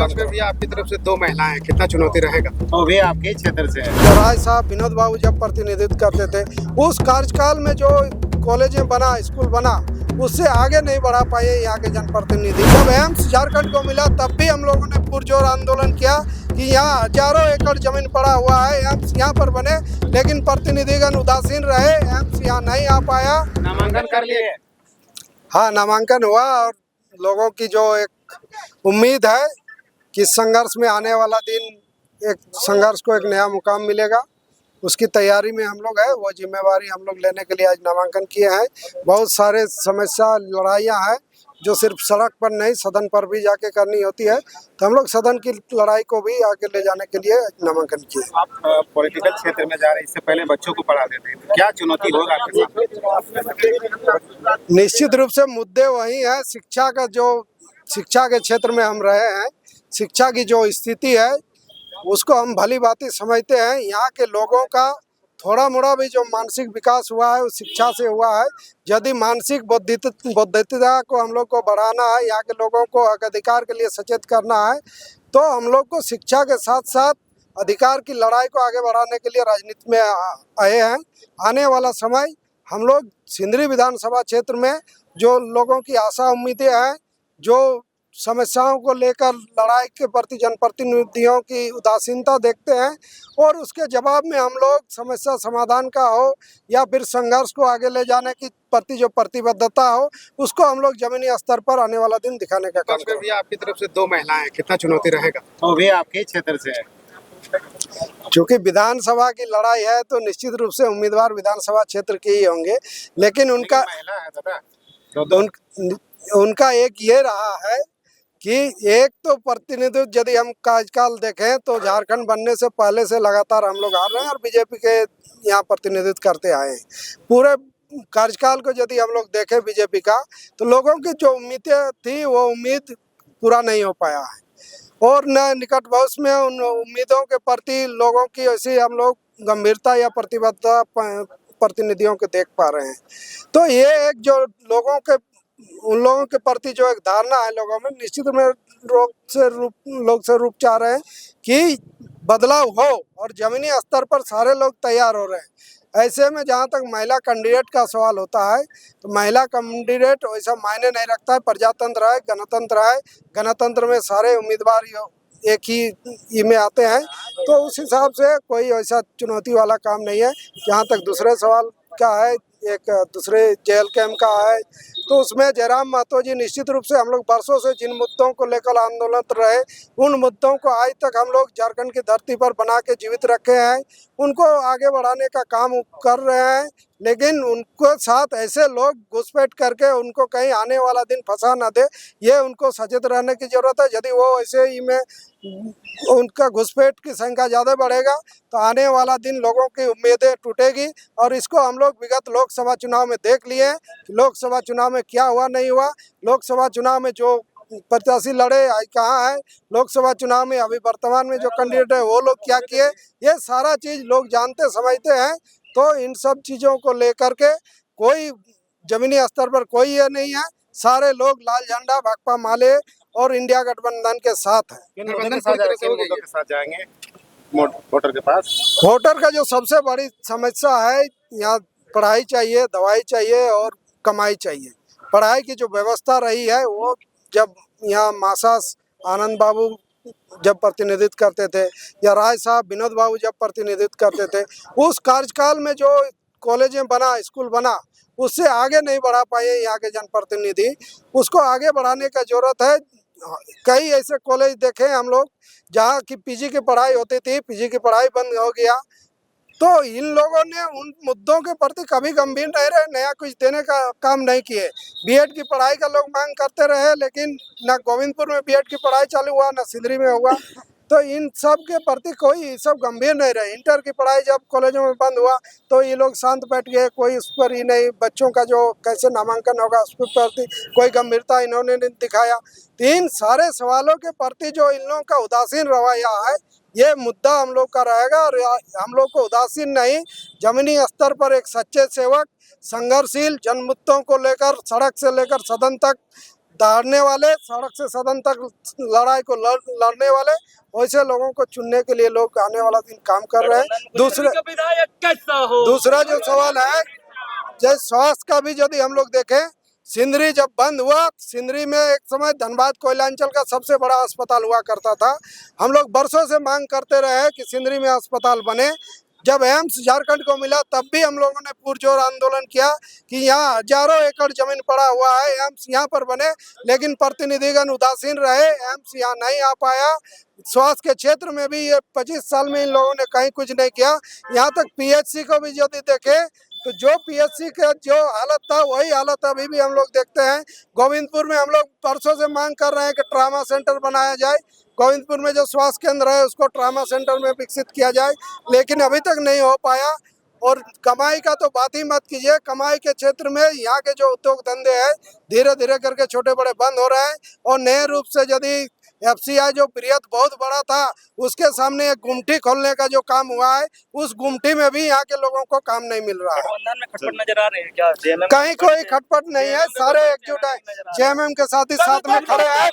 इसमें भी आपकी तरफ से दो महिलाएं, कितना चुनौती रहेगा? वो भी आपके क्षेत्र से है। राय साहब विनोद बाबू जब प्रतिनिधित्व करते थे, उस कार्यकाल में जो कॉलेज बना, स्कूल बना, उससे आगे नहीं बढ़ा पाए यहाँ के जनप्रतिनिधि। जब एम्स झारखंड को मिला तब भी हम लोगों ने पुरजोर आंदोलन किया कि यहाँ हजारों एकड़ जमीन पड़ा हुआ है, एम्स यहाँ पर बने, लेकिन प्रतिनिधिगण उदासीन रहे, एम्स यहाँ नहीं आ पाया। नामांकन कर लिए? हाँ, नामांकन हुआ और लोगों की जो एक उम्मीद है कि संघर्ष में आने वाला दिन, एक संघर्ष को एक नया मुकाम मिलेगा, उसकी तैयारी में हम लोग है। वो जिम्मेवारी हम लोग लेने के लिए आज नामांकन किए हैं। बहुत सारे समस्या, लड़ाइयाँ हैं जो सिर्फ सड़क पर नहीं, सदन पर भी जाके करनी होती है, तो हम लोग सदन की लड़ाई को भी आगे ले जाने के लिए नामांकन किए। आप पॉलिटिकल क्षेत्र में जा रहे हैं, इससे पहले बच्चों को पढ़ा देते हैं, क्या चुनौती होगा आपके सामने? निश्चित रूप से मुद्दे वही है। शिक्षा के क्षेत्र में हम रहे हैं, शिक्षा की जो स्थिति है उसको हम भली भांति समझते हैं। यहाँ के लोगों का थोड़ा मोड़ा भी जो मानसिक विकास हुआ है वो शिक्षा से हुआ है। यदि मानसिक बौद्धिकता को हम लोग को बढ़ाना है, यहाँ के लोगों को अधिकार के लिए सचेत करना है, तो हम लोग को शिक्षा के साथ साथ अधिकार की लड़ाई को आगे बढ़ाने के लिए राजनीति में आए हैं। आने वाला समय हम लोग सिंदरी विधानसभा क्षेत्र में जो लोगों की आशा उम्मीदें हैं, जो समस्याओं को लेकर लड़ाई के प्रति जनप्रतिनिधियों की उदासीनता देखते हैं, और उसके जवाब में हम लोग समस्या समाधान का हो या फिर संघर्ष को आगे ले जाने की प्रति जो प्रतिबद्धता हो, उसको हम लोग जमीनी स्तर पर आने वाला दिन दिखाने का काम इसमें भी आपकी तरफ से दो महिलाएं, कितना चुनौती रहेगा? वो भी आपके क्षेत्र से है। चूँकि विधानसभा की लड़ाई है तो निश्चित रूप से उम्मीदवार विधानसभा क्षेत्र के ही होंगे, लेकिन उनका महिला है दादा, उनका एक ये रहा है कि एक तो प्रतिनिधित्व, यदि हम कार्यकाल देखें तो झारखंड बनने से पहले से लगातार हम लोग आ रहे हैं और बीजेपी के यहाँ प्रतिनिधित्व करते आए हैं। पूरे कार्यकाल को यदि हम लोग देखें बीजेपी का, तो लोगों की जो उम्मीदें थी वो उम्मीद पूरा नहीं हो पाया है, और न निकट भविष्य में उन उम्मीदों के प्रति लोगों की ऐसी हम लोग गंभीरता या प्रतिबद्धता प्रतिनिधियों को देख पा रहे हैं। तो ये एक जो उन लोगों के प्रति जो एक धारणा है लोगों में, निश्चित में लोग से रूप चाह रहे हैं कि बदलाव हो, और जमीनी स्तर पर सारे लोग तैयार हो रहे हैं। ऐसे में जहाँ तक महिला कैंडिडेट का सवाल होता है, तो महिला कैंडिडेट वैसा मायने नहीं रखता है। प्रजातंत्र है, गणतंत्र है, गणतंत्र में सारे उम्मीदवार एक ही में आते हैं, तो उस हिसाब से कोई ऐसा चुनौती वाला काम नहीं है। जहाँ तक दूसरे सवाल का है, एक दूसरे जेल कैंप का है, तो उसमें जयराम महतो जी निश्चित रूप से हम लोग वर्षों से जिन मुद्दों को लेकर आंदोलन रहे, उन मुद्दों को आज तक हम लोग झारखंड की धरती पर बना के जीवित रखे हैं, उनको आगे बढ़ाने का काम कर रहे हैं। लेकिन उनको साथ ऐसे लोग घुसपैठ करके उनको कहीं आने वाला दिन फंसा न दे, ये उनको सचेत रहने की जरूरत है। यदि वो ऐसे ही में उनका घुसपैठ की संख्या ज़्यादा बढ़ेगा तो आने वाला दिन लोगों की उम्मीदें टूटेगी, और इसको हम लोग विगत लोकसभा चुनाव में देख लिए हैं कि लोकसभा चुनाव में क्या हुआ नहीं हुआ। लोकसभा चुनाव में जो प्रत्याशी लड़े आज कहाँ है, लोकसभा चुनाव में अभी वर्तमान में जो कैंडिडेट है वो लोग क्या किए, ये सारा चीज़ लोग जानते समझते हैं। तो इन सब चीज़ों को लेकर के कोई जमीनी स्तर पर कोई ये नहीं है, सारे लोग लाल झंडा, भाकपा माले और इंडिया गठबंधन के साथ है। किन मुद्दों के साथ जाएंगे वोटर के पास? वोटर का जो सबसे बड़ी समस्या है, यहाँ पढ़ाई चाहिए, दवाई चाहिए और कमाई चाहिए। पढ़ाई की जो व्यवस्था रही है वो जब यहाँ मासास आनंद बाबू जब प्रतिनिधित्व करते थे या राय साहब विनोद बाबू जब प्रतिनिधित्व करते थे, उस कार्यकाल में जो कॉलेज बना, स्कूल बना, उससे आगे नहीं बढ़ा पाए यहाँ के जनप्रतिनिधि। उसको आगे बढ़ाने का जरूरत है। कई ऐसे कॉलेज देखे हम लोग जहाँ की पीजी की पढ़ाई होती थी, पीजी की पढ़ाई बंद हो गया। तो इन लोगों ने उन मुद्दों के प्रति कभी गंभीर नहीं रहे, नया कुछ देने का काम नहीं किए। बीएड की पढ़ाई का लोग मांग करते रहे, लेकिन न गोविंदपुर में बीएड की पढ़ाई चालू हुआ, न सिंदरी में हुआ। तो इन सब के प्रति कोई सब गंभीर नहीं रहे। इंटर की पढ़ाई जब कॉलेजों में बंद हुआ तो ये लोग शांत बैठ गए, कोई उस पर ही नहीं, बच्चों का जो कैसे नामांकन होगा उस पर प्रति कोई गंभीरता इन्होंने नहीं दिखाया। तो इन सारे सवालों के प्रति जो इन लोगों का उदासीन रवैया है, ये मुद्दा हम लोग का रहेगा। और हम लोग को उदासीन नहीं, जमीनी स्तर पर एक सच्चे सेवक, संघर्षशील, जन मुद्दों को लेकर सड़क से लेकर सदन तक दहाड़ने वाले, सड़क से सदन तक लड़ाई को लड़ने वाले, वैसे लोगों को चुनने के लिए लोग आने वाला दिन काम कर रहे हैं। दूसरा जो सवाल है, जैसे स्वास्थ्य का भी यदि हम लोग देखें, सिंदरी जब बंद हुआ, सिंदरी में एक समय धनबाद कोयलांचल का सबसे बड़ा अस्पताल हुआ करता था। हम लोग बरसों से मांग करते रहे कि सिंदरी में अस्पताल बने। जब एम्स झारखंड को मिला तब भी हम लोगों ने पुरजोर आंदोलन किया कि यहाँ हजारों एकड़ जमीन पड़ा हुआ है, एम्स यहाँ पर बने, लेकिन प्रतिनिधिगण उदासीन रहे, एम्स यहाँ नहीं आ पाया। स्वास्थ्य के क्षेत्र में भी ये 25 साल में इन लोगों ने कहीं कुछ नहीं किया। यहाँ तक पीएचसी को भी यदि देखें तो जो पीएचसी का जो हालत था वही हालत अभी भी हम लोग देखते हैं। गोविंदपुर में हम लोग परसों से मांग कर रहे हैं कि ट्रामा सेंटर बनाया जाए। गोविंदपुर में जो स्वास्थ्य केंद्र है उसको ट्रामा सेंटर में विकसित किया जाए, लेकिन अभी तक नहीं हो पाया। और कमाई का तो बात ही मत कीजिए। कमाई के क्षेत्र में यहाँ के जो उद्योग धंधे हैं धीरे धीरे करके छोटे बड़े बंद हो रहे हैं। और नए रूप से यदि एफसीआई जो बृहत बहुत बड़ा था उसके सामने एक गुमटी खोलने का जो काम हुआ है, उस गुमटी में भी यहाँ के लोगों को काम नहीं मिल रहा है। गठबंधन में खटपट नजर आ रहे हैं क्या? कहीं कोई खटपट नहीं है, सारे एकजुट है, जेएमएम के साथ ही साथ में खड़े हैं।